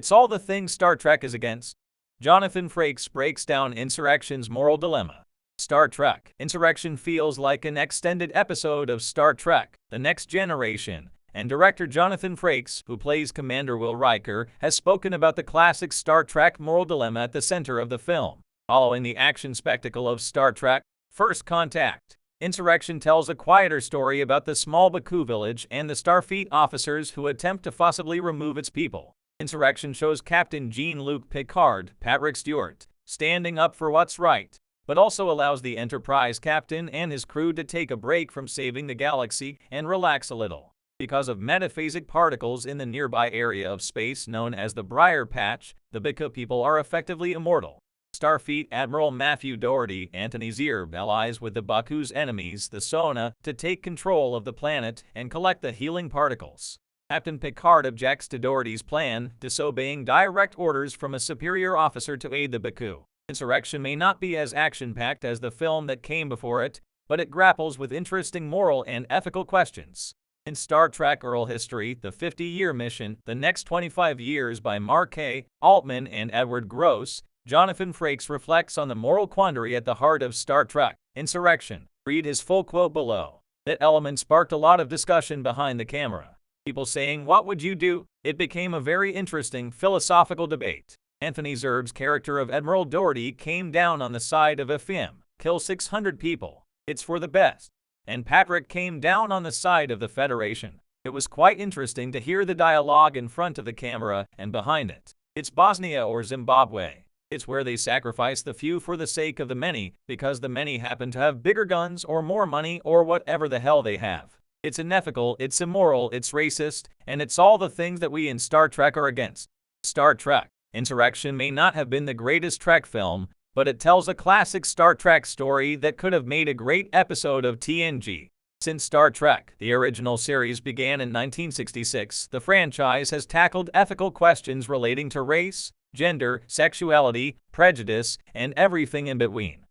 It's all the things Star Trek is against. Jonathan Frakes breaks down Insurrection's moral dilemma. Star Trek Insurrection feels like an extended episode of Star Trek: The Next Generation, and director Jonathan Frakes, who plays Commander Will Riker, has spoken about the classic Star Trek moral dilemma at the center of the film. Following the action spectacle of Star Trek: First Contact, Insurrection tells a quieter story about the small Baku village and the Starfleet officers who attempt to forcibly remove its people. Insurrection shows Captain Jean-Luc Picard, Patrick Stewart, standing up for what's right, but also allows the Enterprise captain and his crew to take a break from saving the galaxy and relax a little. Because of metaphasic particles in the nearby area of space known as the Briar Patch, the Baku people are effectively immortal. Starfleet Admiral Matthew Doherty, Anthony Zierb, allies with the Baku's enemies, the Sona, to take control of the planet and collect the healing particles. Captain Picard objects to Doherty's plan, disobeying direct orders from a superior officer to aid the Baku. Insurrection may not be as action-packed as the film that came before it, but it grapples with interesting moral and ethical questions. In Star Trek Oral History, The 50-Year Mission, The Next 25 Years by Mark A. Altman and Edward Gross, Jonathan Frakes reflects on the moral quandary at the heart of Star Trek: Insurrection. Read his full quote below. That element sparked a lot of discussion behind the camera. People saying, "What would you do?" It became a very interesting philosophical debate. Anthony Zierb's character of Admiral Doherty came down on the side of FM, kill 600 people, it's for the best. And Patrick came down on the side of the Federation. It was quite interesting to hear the dialogue in front of the camera and behind it. It's Bosnia or Zimbabwe. It's where they sacrifice the few for the sake of the many, because the many happen to have bigger guns or more money or whatever the hell they have. It's unethical, it's immoral, it's racist, and it's all the things that we in Star Trek are against. Star Trek: Insurrection may not have been the greatest Trek film, but it tells a classic Star Trek story that could have made a great episode of TNG. Since Star Trek, the original series, began in 1966, the franchise has tackled ethical questions relating to race, gender, sexuality, prejudice, and everything in between.